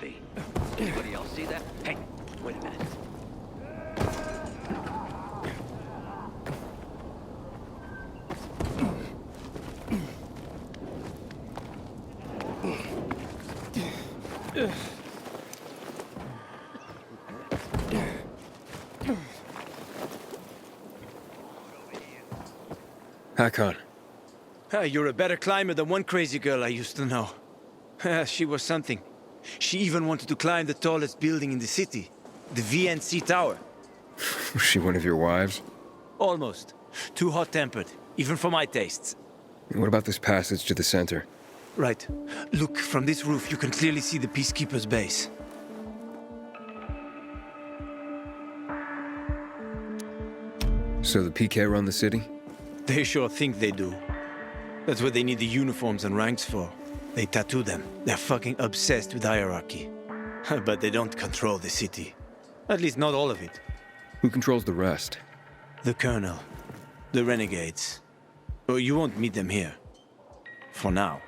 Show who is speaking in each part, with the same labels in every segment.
Speaker 1: be. Anybody else see that? Hey, wait a minute.
Speaker 2: Hakon.
Speaker 3: You're a better climber than one crazy girl I used to know. She was something. She even wanted to climb the tallest building in the city, the VNC Tower.
Speaker 2: Was she one of your wives?
Speaker 3: Almost. Too hot-tempered, even for my tastes.
Speaker 2: And what about this passage to the center?
Speaker 3: Right. Look, from this roof you can clearly see the Peacekeeper's base.
Speaker 2: So the PK run the city?
Speaker 3: They sure think they do. That's what they need the uniforms and ranks for. They tattoo them. They're fucking obsessed with hierarchy. But they don't control the city. At least not all of it.
Speaker 2: Who controls the rest?
Speaker 3: The Colonel. The Renegades. Oh, you won't meet them here. For now.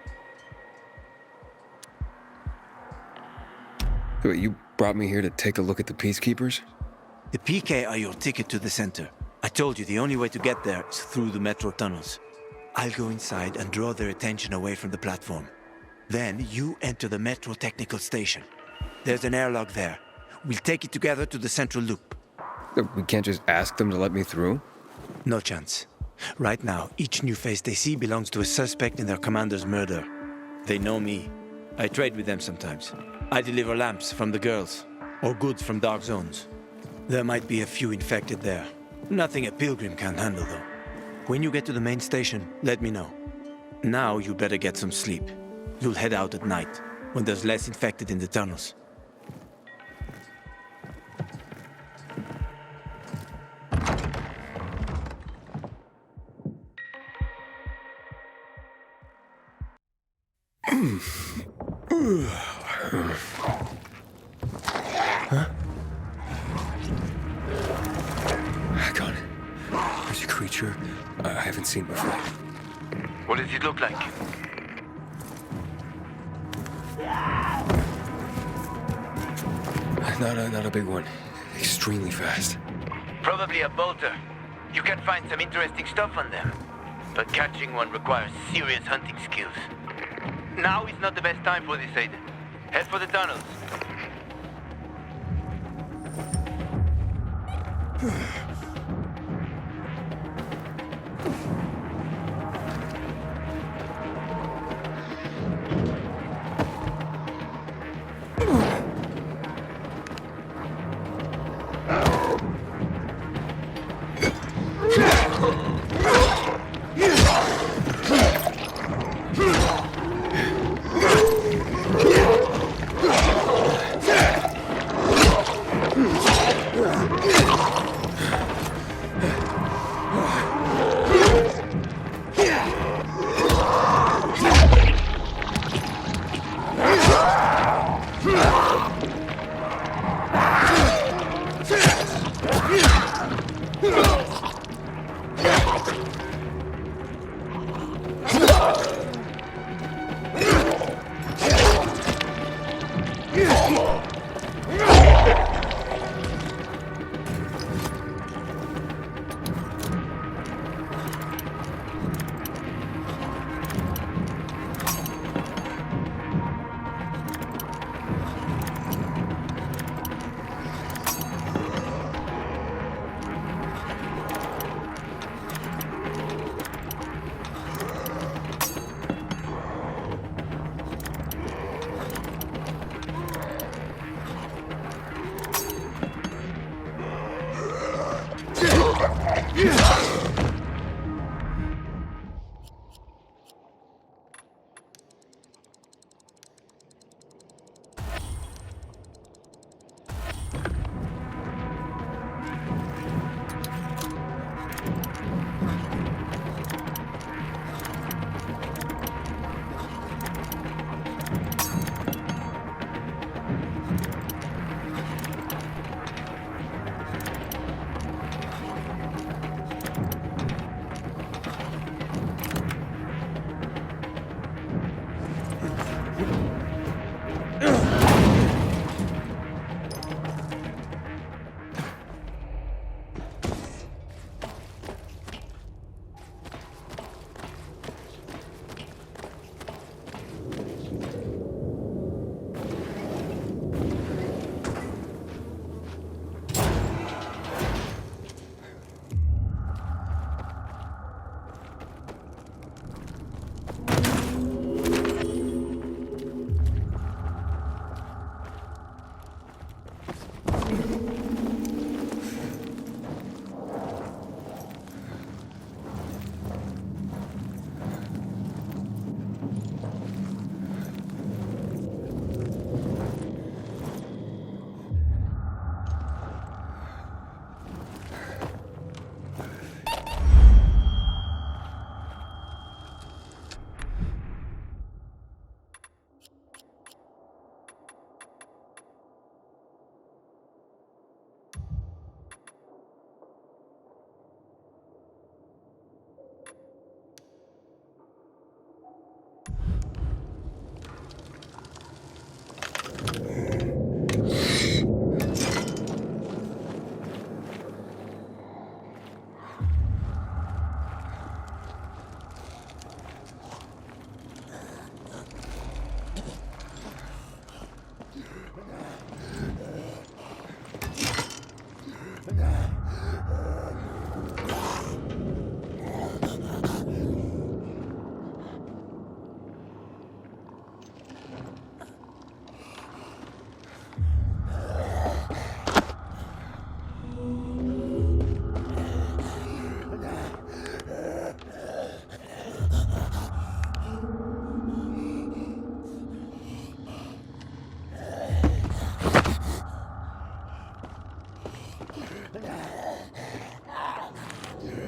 Speaker 2: Wait, you brought me here to take a look at the Peacekeepers?
Speaker 3: The PK are your ticket to the center. I told you the only way to get there is through the metro tunnels. I'll go inside and draw their attention away from the platform. Then you enter the metro technical station. There's an airlock there. We'll take it together to the central loop.
Speaker 2: We can't just ask them to let me through?
Speaker 3: No chance. Right now, each new face they see belongs to a suspect in their commander's murder. They know me. I trade with them sometimes. I deliver lamps from the girls, or goods from dark zones. There might be a few infected there. Nothing a pilgrim can't handle, though. When you get to the main station, let me know. Now you better get some sleep. You'll head out at night, when there's less infected in the tunnels.
Speaker 2: Hakon. There's a creature I haven't seen before.
Speaker 1: What does it look like?
Speaker 2: Not a big one. Extremely fast.
Speaker 1: Probably a bolter. You can find some interesting stuff on them. But catching one requires serious hunting skills. Now is not the best time for this, Aiden. Head for the tunnels.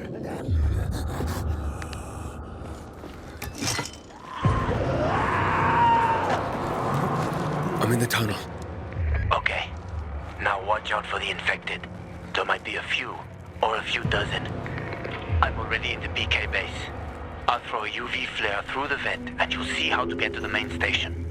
Speaker 2: I'm in the tunnel.
Speaker 1: Okay. Now watch out for the infected. There might be a few, or a few dozen. I'm already in the BK base. I'll throw a UV flare through the vent, and you'll see how to get to the main station.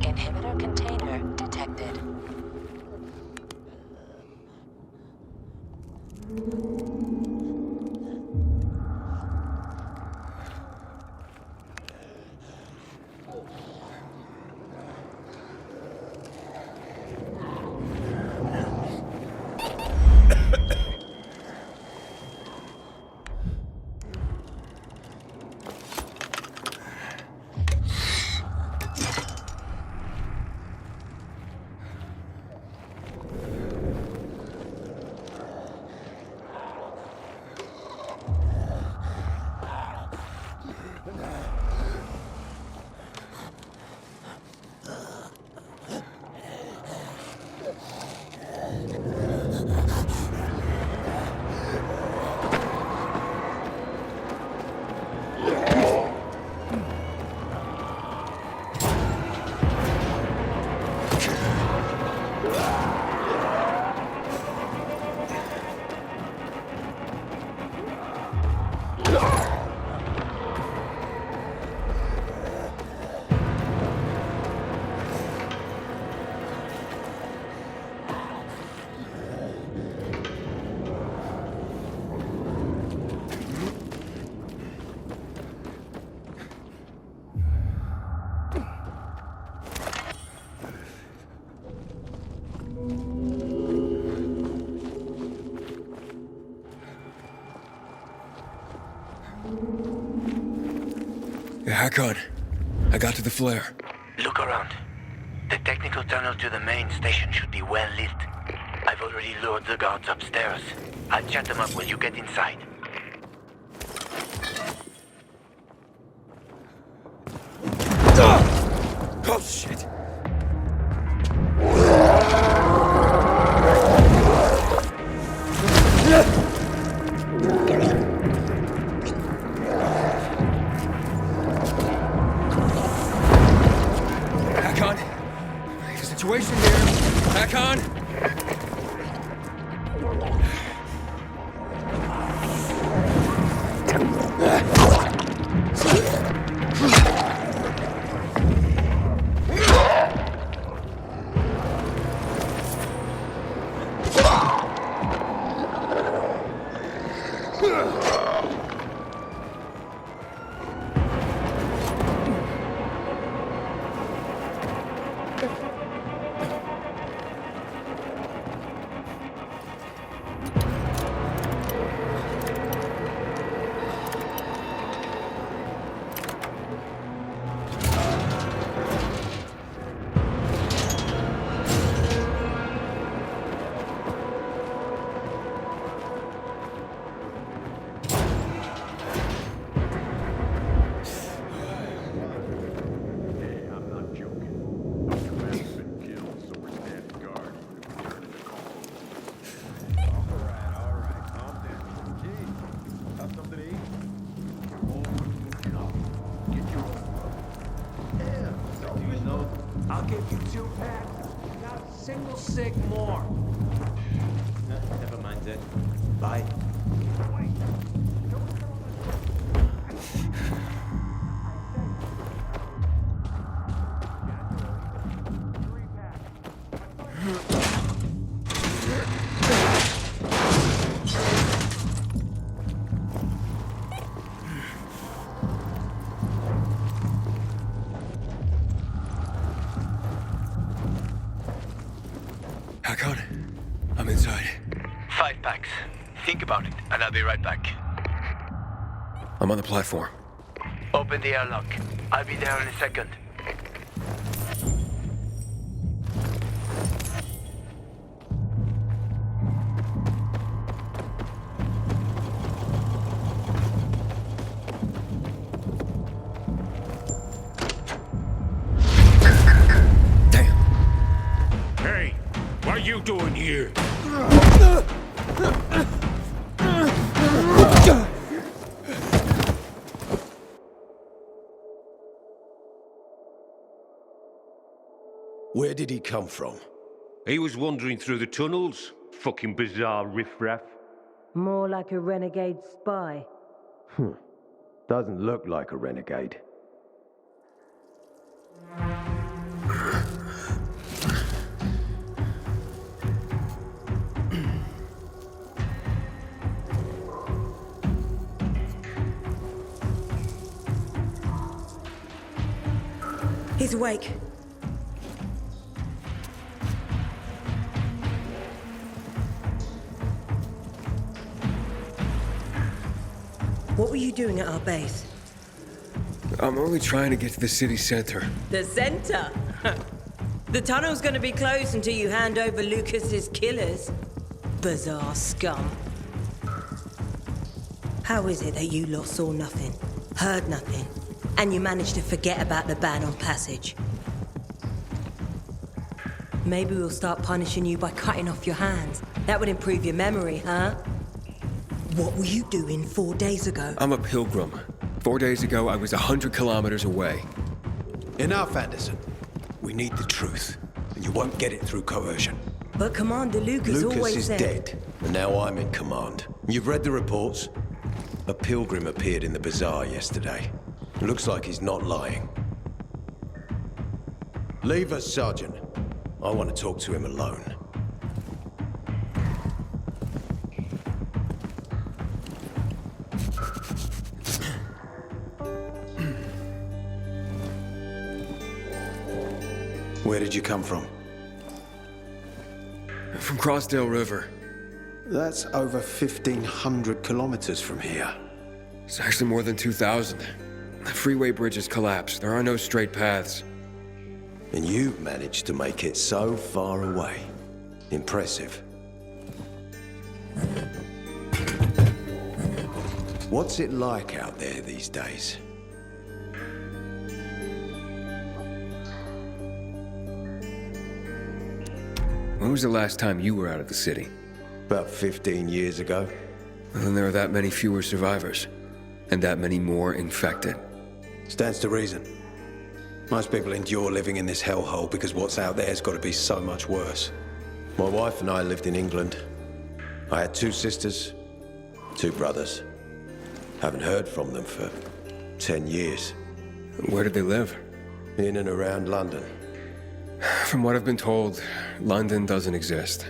Speaker 4: Inhibitor container detected.
Speaker 2: Hakon, I got to the flare.
Speaker 1: Look around. The technical tunnel to the main station should be well lit. I've already lured the guards upstairs. I'll chat them up when you get inside.
Speaker 2: Oh, shit! Hakon! There's a situation here! Hakon!
Speaker 5: little sick more.
Speaker 3: Never mind that. Bye.
Speaker 2: Hakon, I'm inside.
Speaker 1: 5 packs. Think about it, and I'll be right back.
Speaker 2: I'm on the platform.
Speaker 1: Open the airlock. I'll be there in a second.
Speaker 2: Damn.
Speaker 6: Hey, what are you doing here?
Speaker 7: Where did he come from?
Speaker 6: He was wandering through the tunnels. Fucking bizarre riffraff.
Speaker 8: More like a renegade spy.
Speaker 7: Doesn't look like a renegade.
Speaker 8: He's awake. What were you doing at our base?
Speaker 2: I'm only trying to get to the city center.
Speaker 8: The center? The tunnel's gonna be closed until you hand over Lucas's killers. Bizarre scum. How is it that you lot saw nothing, heard nothing, and you managed to forget about the ban on passage? Maybe we'll start punishing you by cutting off your hands. That would improve your memory, huh? What were you doing 4 days ago?
Speaker 2: I'm a pilgrim. 4 days ago, I was 100 kilometers away.
Speaker 7: Enough, Anderson. We need the truth, and you won't get it through coercion.
Speaker 8: But Commander Lucas
Speaker 7: Lucas
Speaker 8: always
Speaker 7: is
Speaker 8: said...
Speaker 7: dead, and now I'm in command. You've read the reports? A pilgrim appeared in the bazaar yesterday. Looks like he's not lying. Leave us, Sergeant. I want to talk to him alone. Where did you come from?
Speaker 2: From Crossdale River.
Speaker 7: That's over 1,500 kilometers from here.
Speaker 2: It's actually more than 2,000. The freeway bridges collapsed. There are no straight paths.
Speaker 7: And you've managed to make it so far away. Impressive. What's it like out there these days?
Speaker 2: When was the last time you were out of the city?
Speaker 7: About 15 years ago.
Speaker 2: Well, then there are that many fewer survivors. And that many more infected.
Speaker 7: Stands to reason. Most people endure living in this hellhole because what's out there's got to be so much worse. My wife and I lived in England. I had 2 sisters, 2 brothers. Haven't heard from them for 10 years.
Speaker 2: Where did they live?
Speaker 7: In and around London.
Speaker 2: From what I've been told, London doesn't exist.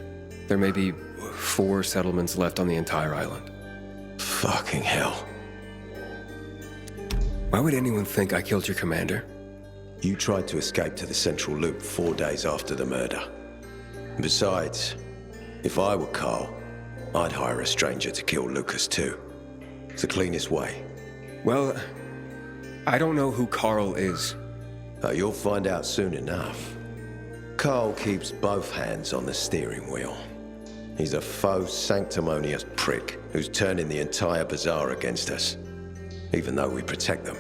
Speaker 2: There may be 4 settlements left on the entire island.
Speaker 7: Fucking hell.
Speaker 2: Why would anyone think I killed your commander?
Speaker 7: You tried to escape to the Central Loop 4 days after the murder. Besides, if I were Carl, I'd hire a stranger to kill Lucas too. It's the cleanest way.
Speaker 2: Well, I don't know who Carl is.
Speaker 7: You'll find out soon enough. Carl keeps both hands on the steering wheel. He's a faux sanctimonious prick who's turning the entire bazaar against us, even though we protect them.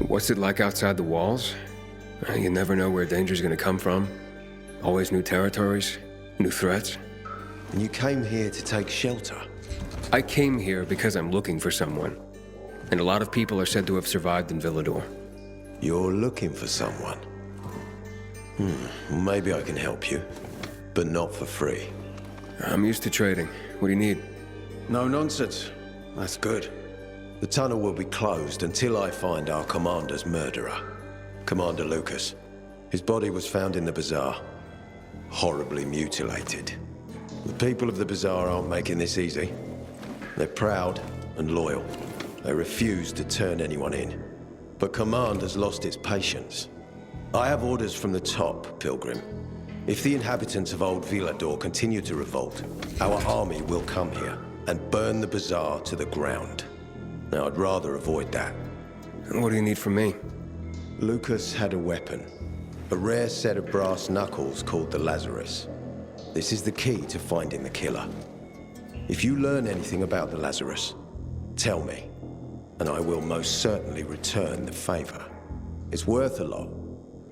Speaker 2: What's it like outside the walls? You never know where danger's gonna come from. Always new territories, new threats.
Speaker 7: And you came here to take shelter.
Speaker 2: I came here because I'm looking for someone. And a lot of people are said to have survived in Villador.
Speaker 7: You're looking for someone. Maybe I can help you, but not for free.
Speaker 2: I'm used to trading. What do you need?
Speaker 7: No nonsense. That's good. The tunnel will be closed until I find our commander's murderer, Commander Lucas. His body was found in the bazaar, horribly mutilated. The people of the bazaar aren't making this easy. They're proud and loyal. They refuse to turn anyone in. But Command has lost its patience. I have orders from the top, Pilgrim. If the inhabitants of Old Villador continue to revolt, our army will come here and burn the bazaar to the ground. Now, I'd rather avoid that.
Speaker 2: What do you need from me?
Speaker 7: Lucas had a weapon. A rare set of brass knuckles called the Lazarus. This is the key to finding the killer. If you learn anything about the Lazarus, tell me, and I will most certainly return the favor. It's worth a lot,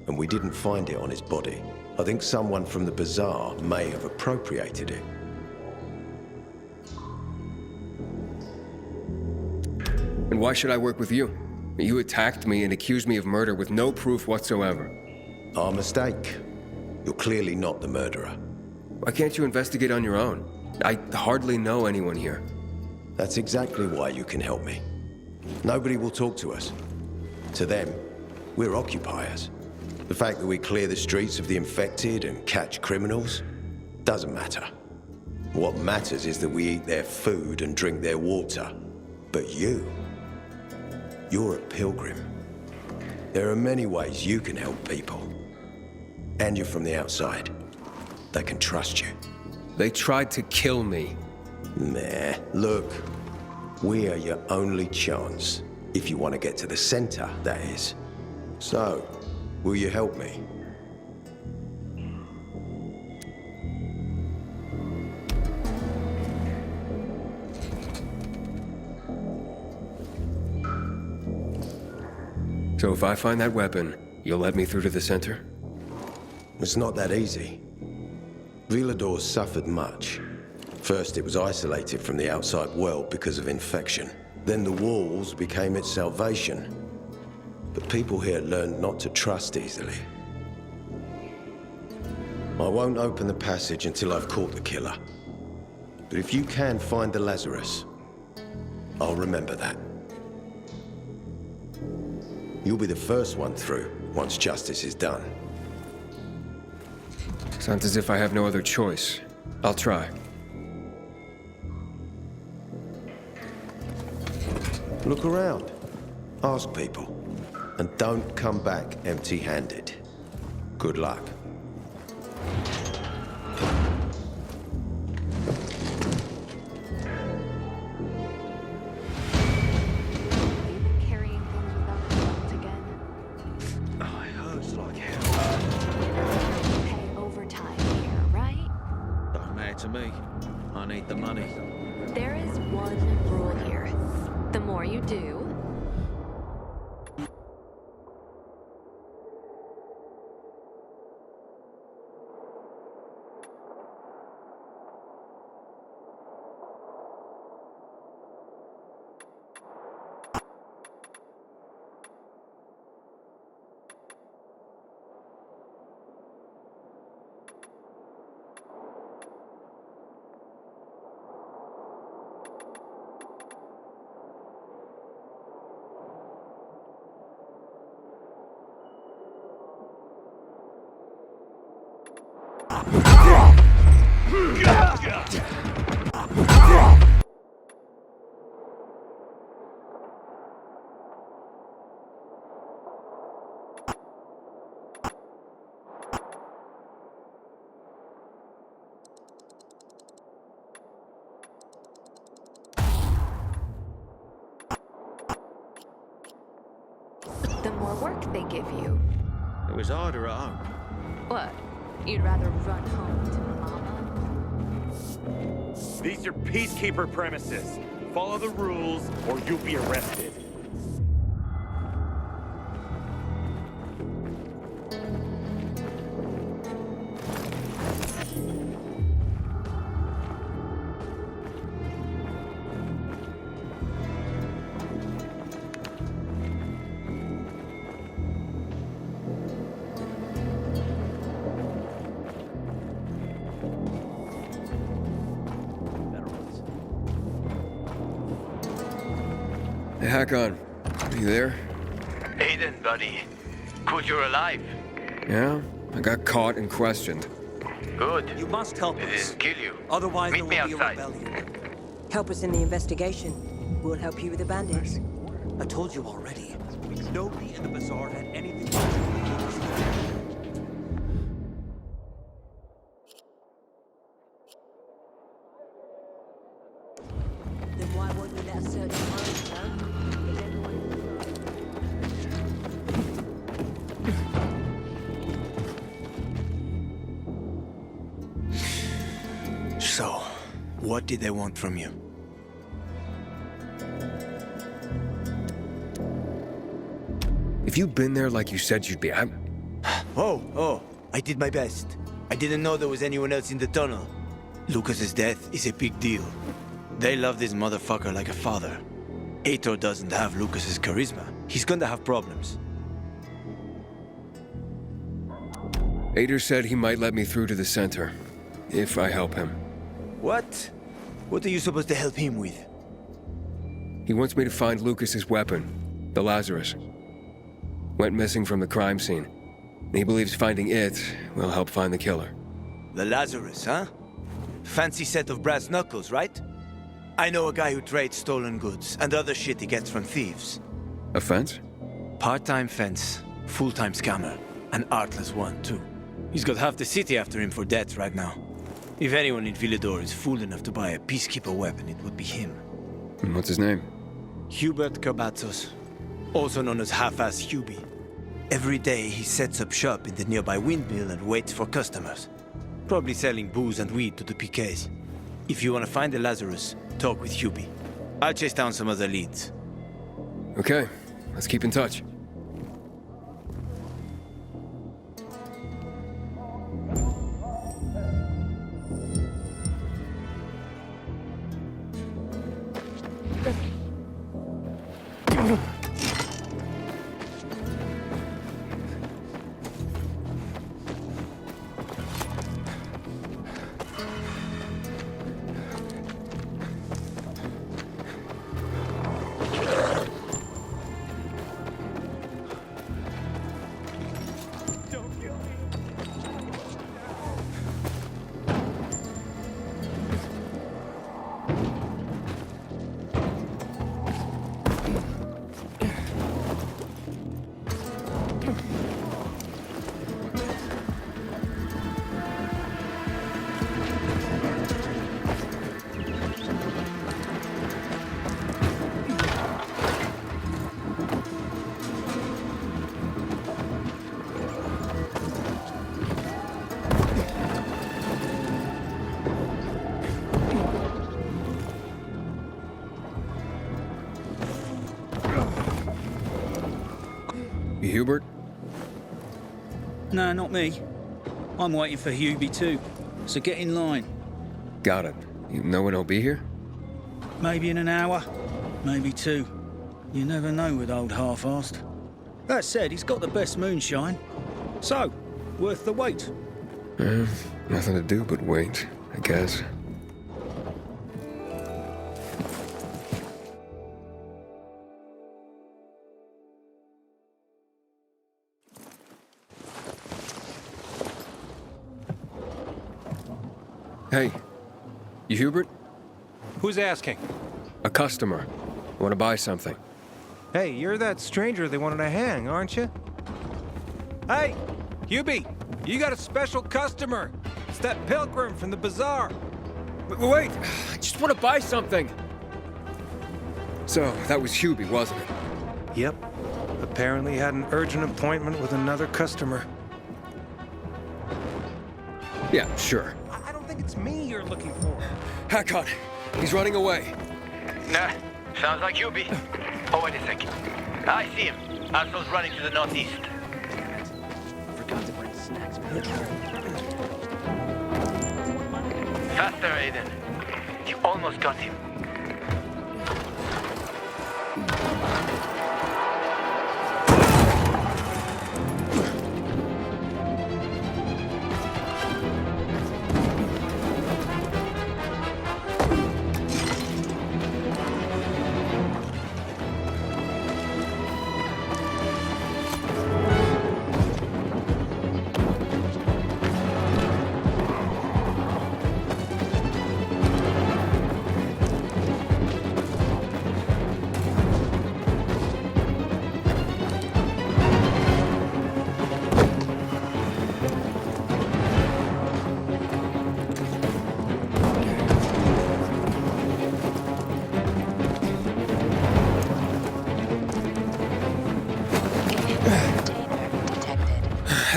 Speaker 7: and we didn't find it on his body. I think someone from the bazaar may have appropriated it.
Speaker 2: And why should I work with you? You attacked me and accused me of murder with no proof whatsoever.
Speaker 7: Our mistake. You're clearly not the murderer.
Speaker 2: Why can't you investigate on your own? I hardly know anyone here.
Speaker 7: That's exactly why you can help me. Nobody will talk to us. To them, we're occupiers. The fact that we clear the streets of the infected and catch criminals doesn't matter. What matters is that we eat their food and drink their water. But you're a pilgrim. There are many ways you can help people. And you're from the outside. They can trust you.
Speaker 2: They tried to kill me.
Speaker 7: Nah, look. We are your only chance. If you want to get to the center, that is. So, will you help me?
Speaker 2: So if I find that weapon, you'll let me through to the center?
Speaker 7: It's not that easy. Villador suffered much. First, it was isolated from the outside world because of infection. Then the walls became its salvation. But people here learned not to trust easily. I won't open the passage until I've caught the killer. But if you can find the Lazarus, I'll remember that. You'll be the first one through, once justice is done.
Speaker 2: Sounds as if I have no other choice. I'll try.
Speaker 7: Look around. Ask people. And don't come back empty-handed. Good luck.
Speaker 4: Carrying things without the belt again.
Speaker 3: Oh, it hurts like hell.
Speaker 4: Pay overtime here, right?
Speaker 3: Don't matter to me. I need the money.
Speaker 4: There is one rule here. The more you do, the more work they give you.
Speaker 3: It was harder at home.
Speaker 4: What? You'd rather run home to Mama?
Speaker 5: These are peacekeeper premises. Follow the rules or you'll be arrested.
Speaker 2: Hey, Hakon. Are you there?
Speaker 1: Aiden, buddy. Good you're alive.
Speaker 2: Yeah? I got caught and questioned.
Speaker 1: Good.
Speaker 9: You must help
Speaker 1: It
Speaker 9: us.
Speaker 1: didn't kill you.
Speaker 9: Otherwise,
Speaker 1: Meet me
Speaker 9: there will be a
Speaker 1: outside.
Speaker 9: rebellion.
Speaker 8: Help us in the investigation. We'll help you with the bandits.
Speaker 9: I told you already. Nobody in the bazaar had anything to do with Lucas.
Speaker 8: Then why won't you let us search your homes, huh? Is everyone...
Speaker 3: So, what did they want from you?
Speaker 2: If you'd been there like you said you'd be,
Speaker 3: Oh, I did my best. I didn't know there was anyone else in the tunnel. Lucas's death is a big deal. They love this motherfucker like a father. Aitor doesn't have Lucas's charisma. He's gonna have problems.
Speaker 2: Ader said he might let me through to the center, if I help him.
Speaker 3: What? What are you supposed to help him with?
Speaker 2: He wants me to find Lucas's weapon, the Lazarus. Went missing from the crime scene. He believes finding it will help find the killer.
Speaker 3: The Lazarus, huh? Fancy set of brass knuckles, right? I know a guy who trades stolen goods and other shit he gets from thieves.
Speaker 2: A fence?
Speaker 3: Part-time fence, full-time scammer, an artless one, too. He's got half the city after him for debt right now. If anyone in Villador is fool enough to buy a peacekeeper weapon, it would be him.
Speaker 2: And what's his name?
Speaker 3: Hubert Kabatsos, also known as Half-Ass Hubie. Every day he sets up shop in the nearby windmill and waits for customers. Probably selling booze and weed to the PKs. If you want to find the Lazarus, talk with Hubie. I'll chase down some other leads.
Speaker 2: Okay, let's keep in touch. You Hubert?
Speaker 10: No, not me. I'm waiting for Hubie too, so get in line.
Speaker 2: Got it. You know when he'll be here?
Speaker 10: Maybe in an hour, maybe two. You never know with old half-assed. That said, he's got the best moonshine. So, worth the wait.
Speaker 2: Nothing to do but wait, I guess. Hey, you Hubert?
Speaker 11: Who's asking?
Speaker 2: A customer. Want to buy something.
Speaker 11: Hey, you're that stranger they wanted to hang, aren't you? Hey, Hubie, you got a special customer. It's that pilgrim from the bazaar.
Speaker 2: Wait, I just want to buy something. So, that was Hubie, wasn't it?
Speaker 11: Yep. Apparently had an urgent appointment with another customer.
Speaker 2: Yeah, sure.
Speaker 11: I don't think it's me you're looking for.
Speaker 2: Hakon, he's running away.
Speaker 1: Nah, sounds like Hubie. Oh, wait a second. I see him. Arsenal's running to the northeast.
Speaker 9: Forgot to bring snacks.
Speaker 1: Faster, Aiden. You almost got him.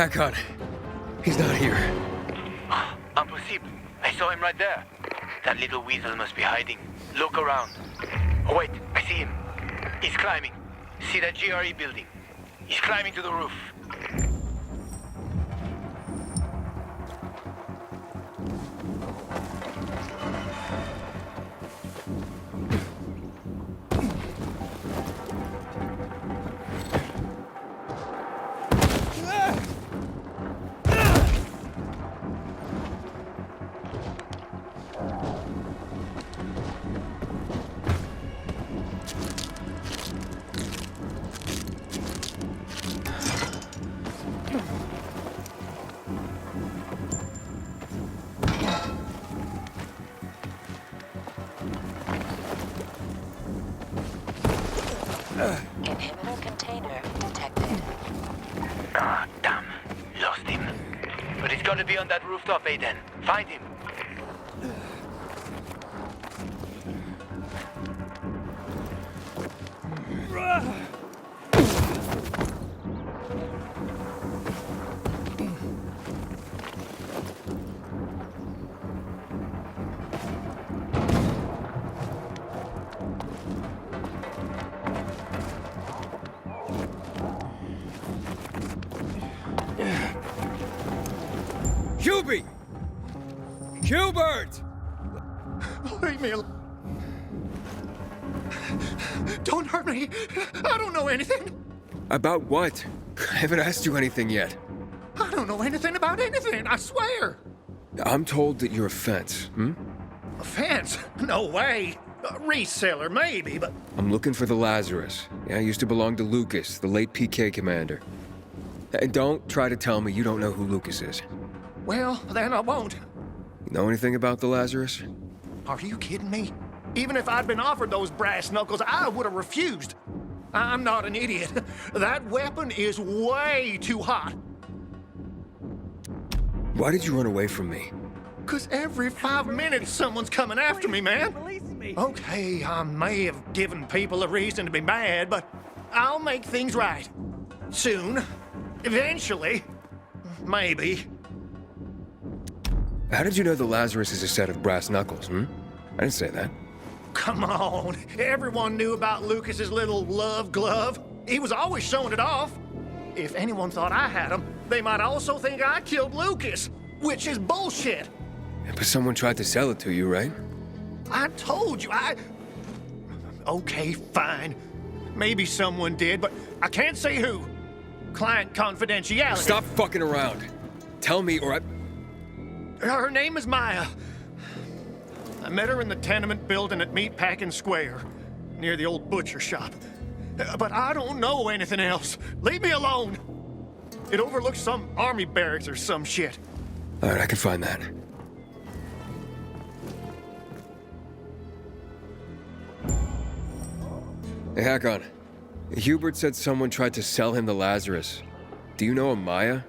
Speaker 2: Hakon. He's not here.
Speaker 1: Impossible. I saw him right there. That little weasel must be hiding. Look around. Oh, wait. I see him. He's climbing. See that GRE building? He's climbing to the roof.
Speaker 4: Inhibitor container detected.
Speaker 1: Ah, damn. Lost him. But he's got to be on that rooftop, Aiden. Find him.
Speaker 2: Hubie! Hubert!
Speaker 12: Leave me alone. Don't hurt me. I don't know anything.
Speaker 2: About what? I haven't asked you anything yet.
Speaker 12: I don't know anything about anything, I swear.
Speaker 2: I'm told that you're a fence,
Speaker 12: A fence? No way. A reseller, maybe, but...
Speaker 2: I'm looking for the Lazarus. Yeah, I used to belong to Lucas, the late PK commander. And don't try to tell me you don't know who Lucas is.
Speaker 12: Well, then I won't.
Speaker 2: You know anything about the Lazarus?
Speaker 12: Are you kidding me? Even if I'd been offered those brass knuckles, I would have refused. I'm not an idiot. That weapon is way too hot.
Speaker 2: Why did you run away from me?
Speaker 12: 'Cause every 5 minutes someone's coming after me, man. Okay, I may have given people a reason to be mad, but I'll make things right. Soon. Eventually. Maybe.
Speaker 2: How did you know the Lazarus is a set of brass knuckles, I didn't say that.
Speaker 12: Come on. Everyone knew about Lucas's little love glove. He was always showing it off. If anyone thought I had him, they might also think I killed Lucas, which is bullshit.
Speaker 2: But someone tried to sell it to you, right?
Speaker 12: I told you, Okay, fine. Maybe someone did, but I can't say who. Client confidentiality.
Speaker 2: Stop fucking around. Tell me or I...
Speaker 12: Her name is Maya. I met her in the tenement building at Meatpacking Square, near the old butcher shop. But I don't know anything else. Leave me alone. It overlooks some army barracks or some shit.
Speaker 2: All right, I can find that. Hey, Hakon. Hubert said someone tried to sell him the Lazarus. Do you know a Maya?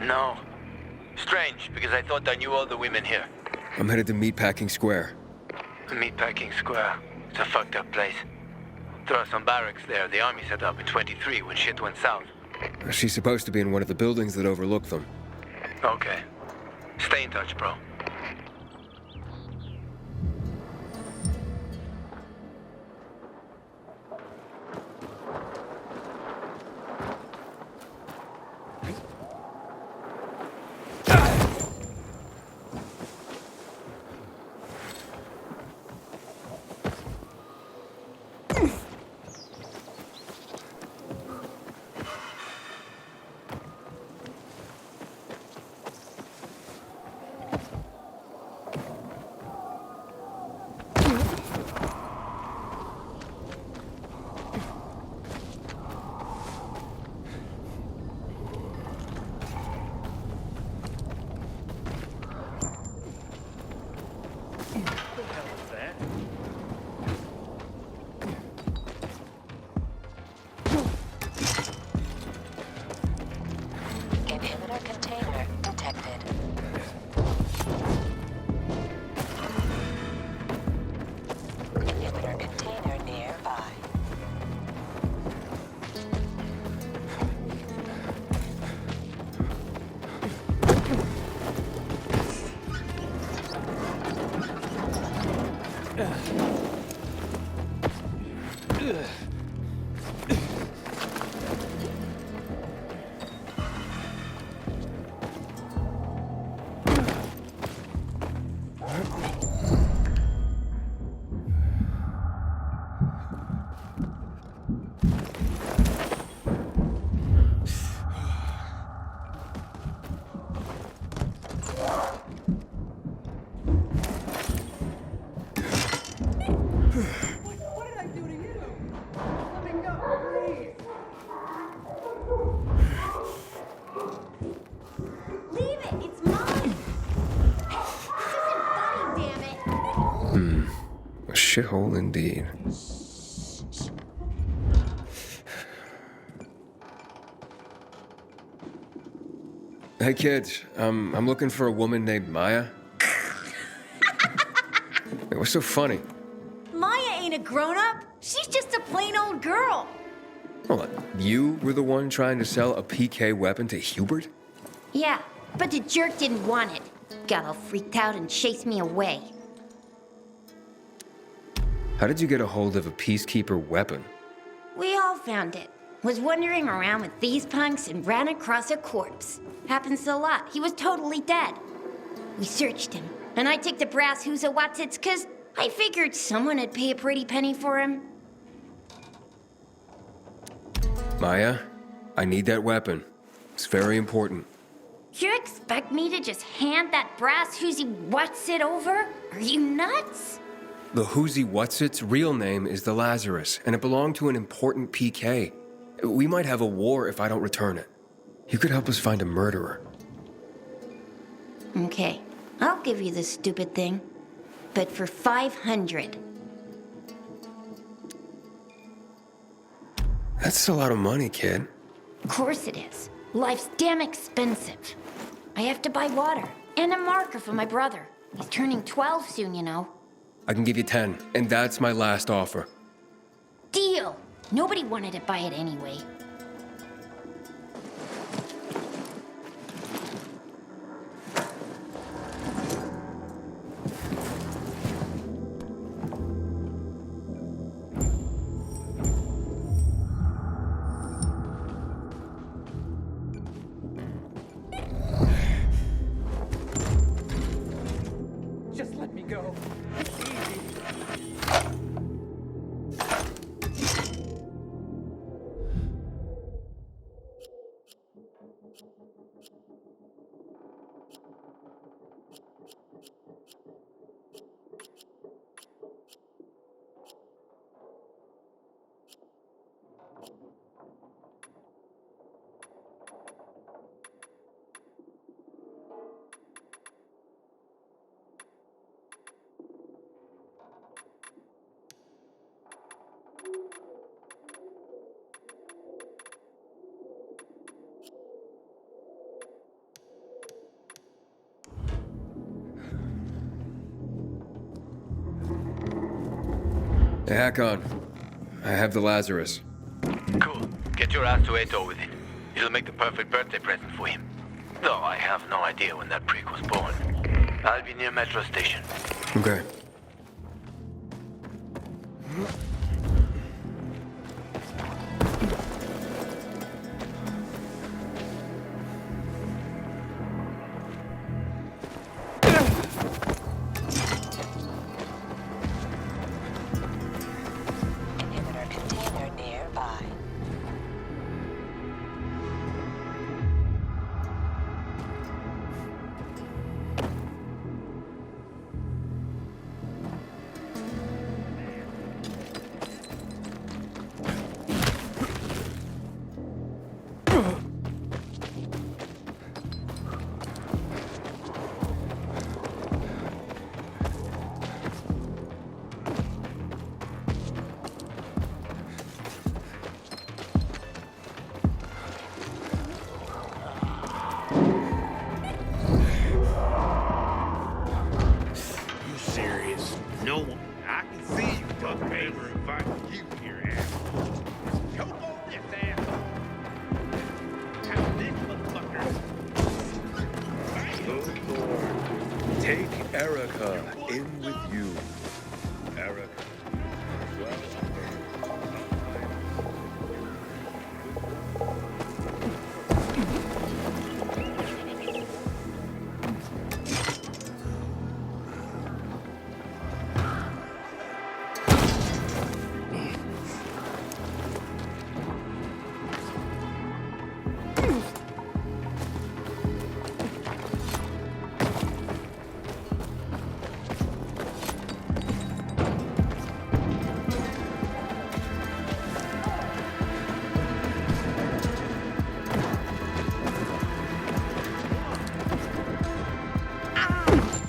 Speaker 1: No. Strange, because I thought I knew all the women here.
Speaker 2: I'm headed to Meatpacking Square.
Speaker 1: Meatpacking Square. It's a fucked up place. There are some barracks there the army set up in 23 when shit went south.
Speaker 2: She's supposed to be in one of the buildings that overlook them.
Speaker 1: Okay. Stay in touch, bro.
Speaker 2: A shithole indeed. Hey kids, I'm looking for a woman named Maya. Hey, what's so funny?
Speaker 13: Maya ain't a grown-up. She's just a plain old girl.
Speaker 2: Hold on, you were the one trying to sell a PK weapon to Hubert?
Speaker 13: Yeah, but the jerk didn't want it. Got all freaked out and chased me away.
Speaker 2: How did you get a hold of a Peacekeeper weapon?
Speaker 13: We all found it. Was wandering around with these punks and ran across a corpse. Happens a lot. He was totally dead. We searched him, and I took the brass Who's a Watsits, 'cause I figured someone would pay a pretty penny for him.
Speaker 2: Maya, I need that weapon. It's very important.
Speaker 13: You expect me to just hand that brass Who's Watsit over? Are you nuts?
Speaker 2: The Who's Watsit's real name is the Lazarus, and it belonged to an important PK. We might have a war if I don't return it. You could help us find a murderer.
Speaker 13: Okay, I'll give you this stupid thing, but for 500.
Speaker 2: That's a lot of money, kid.
Speaker 13: Of course it is. Life's damn expensive. I have to buy water and a marker for my brother. He's turning 12 soon, you know.
Speaker 2: I can give you 10, and that's my last offer.
Speaker 13: Deal! Nobody wanted to buy it anyway.
Speaker 11: Just let me go.
Speaker 2: Hey, Hakon. I have the Lazarus.
Speaker 1: Cool. Get your ass to Ato with it. It'll make the perfect birthday present for him. Though I have no idea when that prick was born. I'll be near Metro Station.
Speaker 2: Okay.
Speaker 6: No one. I can see you, Duck Never invited you here, asshole. Choke on this, asshole. Have this motherfucker.
Speaker 14: Good Lord. Take Erica in with you.
Speaker 6: Eric.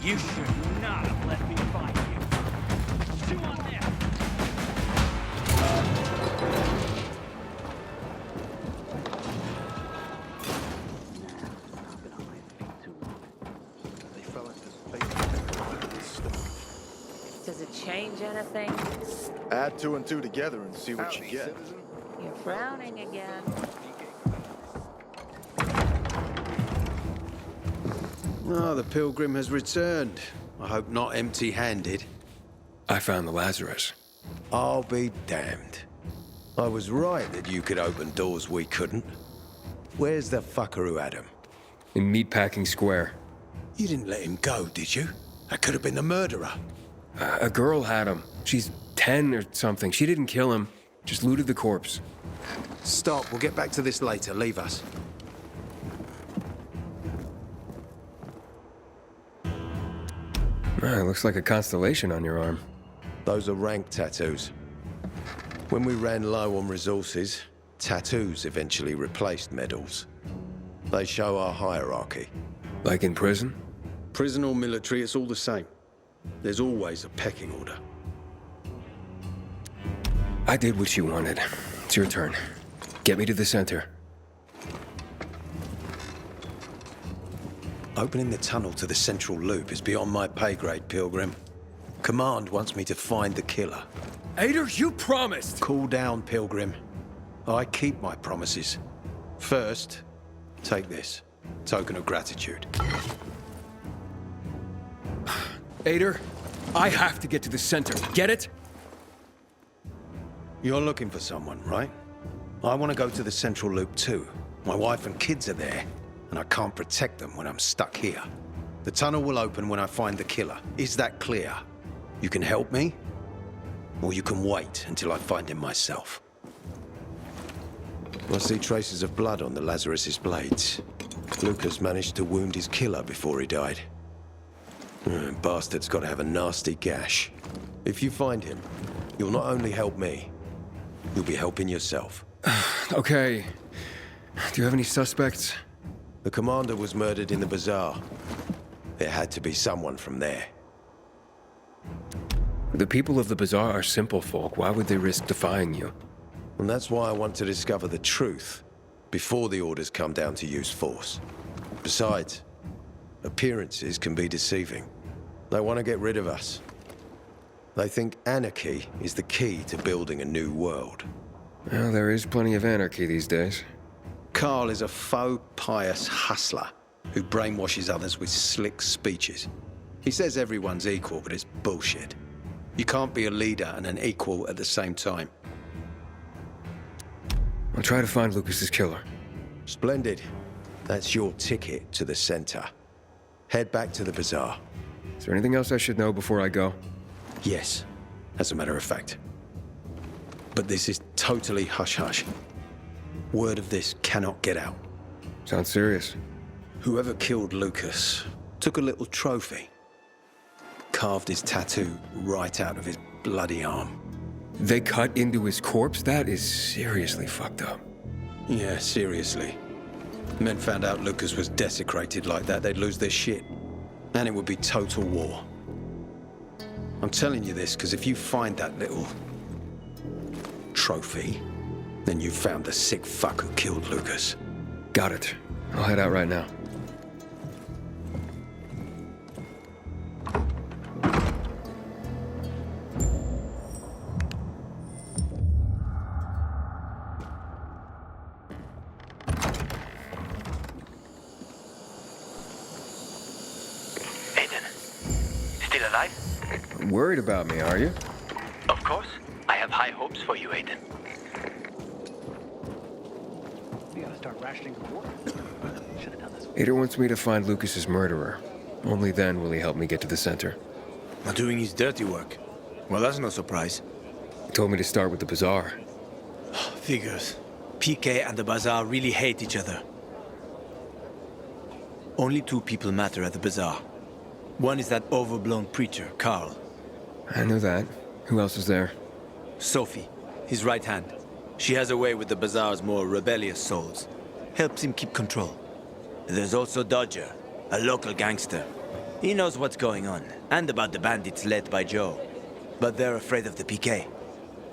Speaker 10: You should not have let me fight you. Chew on this.
Speaker 4: Does it change anything?
Speaker 14: Add 2 and 2 together and see what you get.
Speaker 4: You're frowning again.
Speaker 7: Oh, the pilgrim has returned. I hope not empty-handed.
Speaker 2: I found the Lazarus.
Speaker 7: I'll be damned. I was right that you could open doors we couldn't. Where's the fucker who had him?
Speaker 2: In Meatpacking Square.
Speaker 7: You didn't let him go, did you? That could have been the murderer.
Speaker 2: A girl had him. She's 10 or something. She didn't kill him. Just looted the corpse.
Speaker 7: Stop. We'll get back to this later. Leave us.
Speaker 2: Looks like a constellation on your arm.
Speaker 7: Those are rank tattoos. When we ran low on resources, tattoos eventually replaced medals. They show our hierarchy.
Speaker 2: Like in prison?
Speaker 7: Prison or military, it's all the same. There's always a pecking order.
Speaker 2: I did what you wanted. It's your turn. Get me to the center.
Speaker 7: Opening the tunnel to the central loop is beyond my pay grade, Pilgrim. Command wants me to find the killer.
Speaker 2: Ader, you promised!
Speaker 7: Cool down, Pilgrim. I keep my promises. First, take this. Token of gratitude.
Speaker 2: Ader, I have to get to the center. Get it?
Speaker 7: You're looking for someone, right? I want to go to the central loop too. My wife and kids are there, and I can't protect them when I'm stuck here. The tunnel will open when I find the killer. Is that clear? You can help me, or you can wait until I find him myself. I see traces of blood on the Lazarus's blades. Lucas managed to wound his killer before he died. Bastard's got to have a nasty gash. If you find him, you'll not only help me, you'll be helping yourself.
Speaker 2: Okay. Do you have any suspects?
Speaker 7: The commander was murdered in the bazaar. It had to be someone from there.
Speaker 2: The people of the bazaar are simple folk. Why would they risk defying you?
Speaker 7: And that's why I want to discover the truth before the orders come down to use force. Besides, appearances can be deceiving. They want to get rid of us. They think anarchy is the key to building a new world.
Speaker 2: Well, there is plenty of anarchy these days.
Speaker 7: Carl is a faux pious hustler who brainwashes others with slick speeches. He says everyone's equal, but it's bullshit. You can't be a leader and an equal at the same time.
Speaker 2: I'll try to find Lucas's killer.
Speaker 7: Splendid. That's your ticket to the center. Head back to the bazaar.
Speaker 2: Is there anything else I should know before I go?
Speaker 7: Yes, as a matter of fact. But this is totally hush-hush. Word of this cannot get out.
Speaker 2: Sounds serious.
Speaker 7: Whoever killed Lucas took a little trophy. Carved his tattoo right out of his bloody arm.
Speaker 2: They cut into his corpse? That is seriously fucked up.
Speaker 7: Yeah, seriously. Men found out Lucas was desecrated like that, they'd lose their shit. And it would be total war. I'm telling you this because if you find that little trophy, then you've found the sick fuck who killed Lucas.
Speaker 2: Got it. I'll head out right now.
Speaker 1: Aiden, still alive?
Speaker 2: Worried about me, are you?
Speaker 1: course, I have high hopes for you, Aiden.
Speaker 15: We gotta start rationing the water. Should have done this.
Speaker 2: Ader wants me to find Lucas's murderer. Only then will he help me get to the center.
Speaker 3: Not doing his dirty work. Well, that's no surprise.
Speaker 2: He told me to start with the bazaar.
Speaker 3: Figures. PK and the bazaar really hate each other. Only two people matter at the bazaar. One is that overblown preacher, Carl.
Speaker 2: I know that. Who else is there?
Speaker 3: Sophie, his right hand. She has a way with the bazaar's more rebellious souls. Helps him keep control. There's also Dodger, a local gangster. He knows what's going on, and about the bandits led by Joe. But they're afraid of the PK.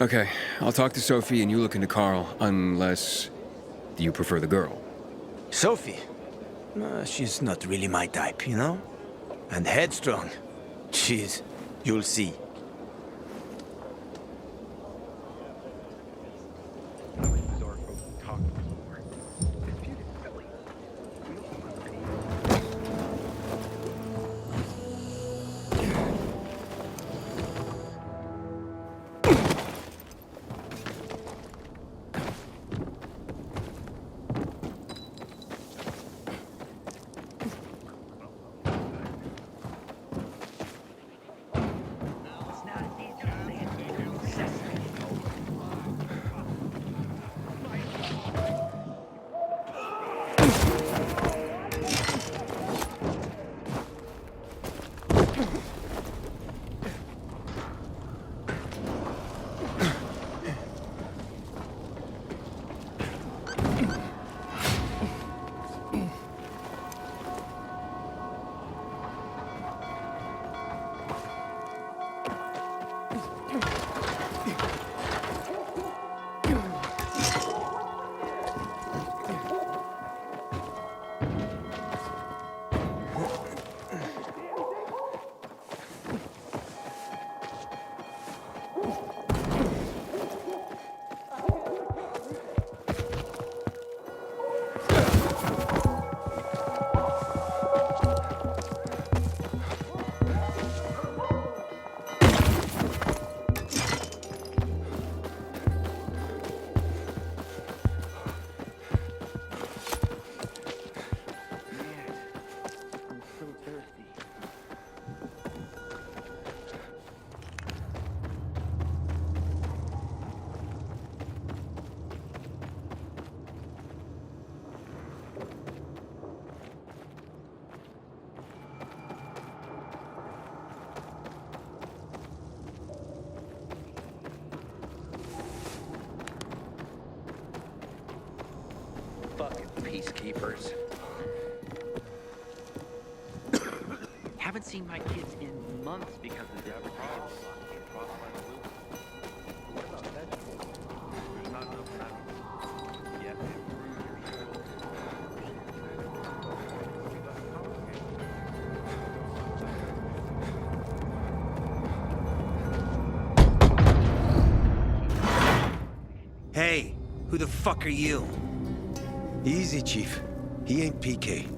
Speaker 2: Okay, I'll talk to Sophie and you look into Carl, unless you prefer the girl.
Speaker 3: Sophie? She's not really my type, you know? And headstrong. You'll see.
Speaker 15: Peacekeepers. Haven't seen my kids in months because of the
Speaker 9: Hey, who the fuck are you?
Speaker 7: Easy, Chief. He ain't PK.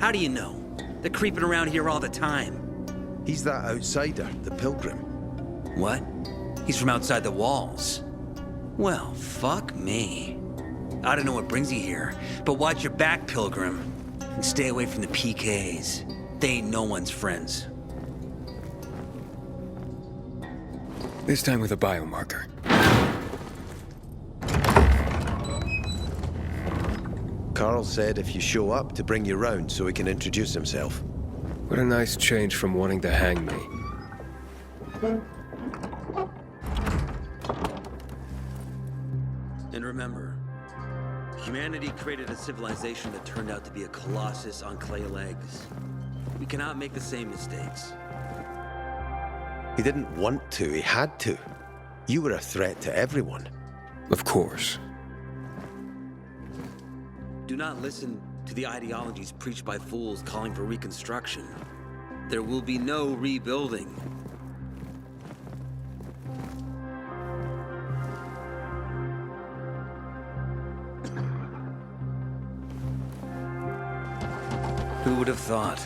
Speaker 9: How do you know? They're creeping around here all the time.
Speaker 7: He's that outsider, the Pilgrim.
Speaker 9: What? He's from outside the walls. Well, fuck me. I don't know what brings you here, but watch your back, Pilgrim. And stay away from the PKs. They ain't no one's friends.
Speaker 2: This time with a biomarker.
Speaker 7: Carl said if you show up to bring you round so he can introduce himself.
Speaker 2: What a nice change from wanting to hang me.
Speaker 9: And remember, humanity created a civilization that turned out to be a colossus on clay legs. We cannot make the same mistakes.
Speaker 7: He didn't want to, he had to. You were a threat to everyone.
Speaker 2: Of course.
Speaker 9: Do not listen to the ideologies preached by fools calling for reconstruction. There will be no rebuilding. Who would have thought?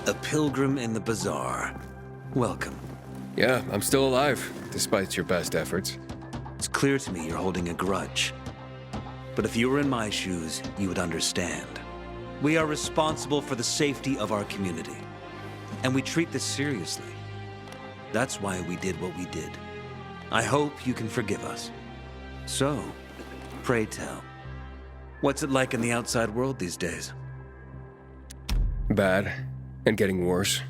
Speaker 9: A pilgrim in the bazaar. Welcome.
Speaker 2: Yeah, I'm still alive, despite your best efforts.
Speaker 9: It's clear to me you're holding a grudge. But if you were in my shoes, you would understand. We are responsible for the safety of our community. And we treat this seriously. That's why we did what we did. I hope you can forgive us. So, pray tell, what's it like in the outside world these days?
Speaker 2: Bad, and getting worse.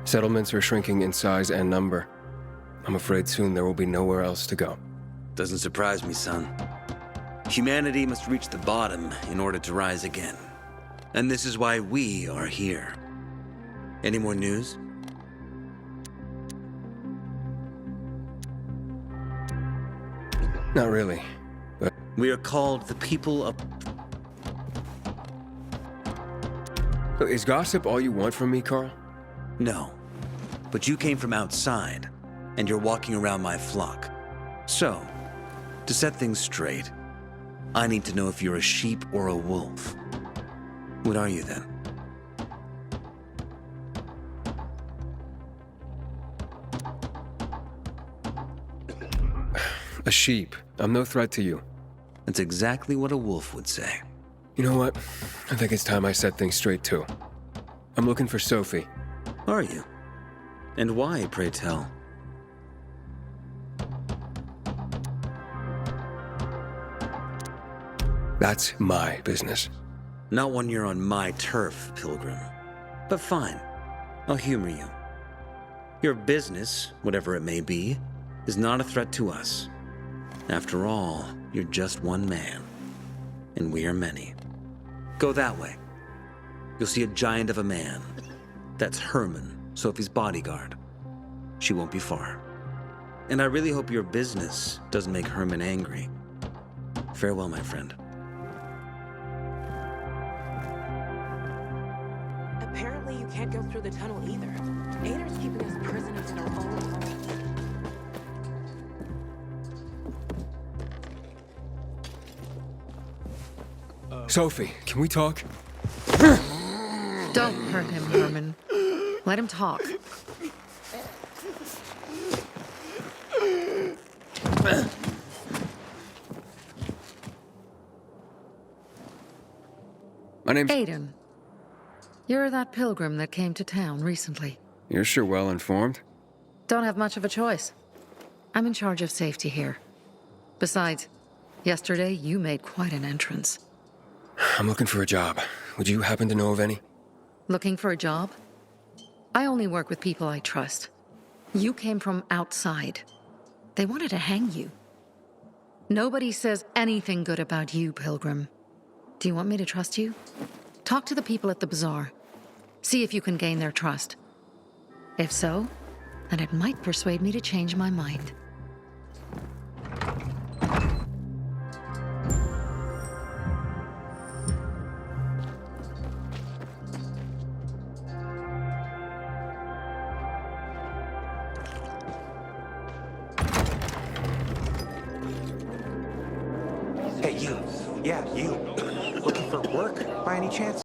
Speaker 2: Settlements are shrinking in size and number. I'm afraid soon there will be nowhere else to go.
Speaker 9: Doesn't surprise me, son. Humanity must reach the bottom in order to rise again. And this is why we are here. Any more news?
Speaker 2: Not really, but...
Speaker 9: We are called the people of...
Speaker 2: Is gossip all you want from me, Carl?
Speaker 9: No. But you came from outside, and you're walking around my flock. So, to set things straight, I need to know if you're a sheep or a wolf. What are you then?
Speaker 2: A sheep. I'm no threat to you.
Speaker 9: That's exactly what a wolf would say.
Speaker 2: You know what? I think it's time I set things straight, too. I'm looking for Sophie.
Speaker 9: Are you? And why, pray tell?
Speaker 2: That's my business.
Speaker 9: Not when you're on my turf, Pilgrim. But fine. I'll humor you. Your business, whatever it may be, is not a threat to us. After all, you're just one man. And we are many. Go that way. You'll see a giant of a man. That's Herman, Sophie's bodyguard. She won't be far. And I really hope your business doesn't make Herman angry. Farewell, my friend.
Speaker 16: Apparently you can't go through the tunnel either. Ader's keeping us prisoners in our own home.
Speaker 2: Sophie, can we talk?
Speaker 17: Don't hurt him, Herman. Let him talk.
Speaker 2: My name's...
Speaker 17: Aiden. You're that pilgrim that came to town recently.
Speaker 2: You're sure well informed.
Speaker 17: Don't have much of a choice. I'm in charge of safety here. Besides, yesterday you made quite an entrance.
Speaker 2: I'm looking for a job. Would you happen to know of any?
Speaker 17: Looking for a job? I only work with people I trust. You came from outside. They wanted to hang you. Nobody says anything good about you, Pilgrim. Do you want me to trust you? Talk to the people at the bazaar. See if you can gain their trust. If so, then it might persuade me to change my mind.
Speaker 11: Hey, you. Yeah, you. Looking for work, by any chance?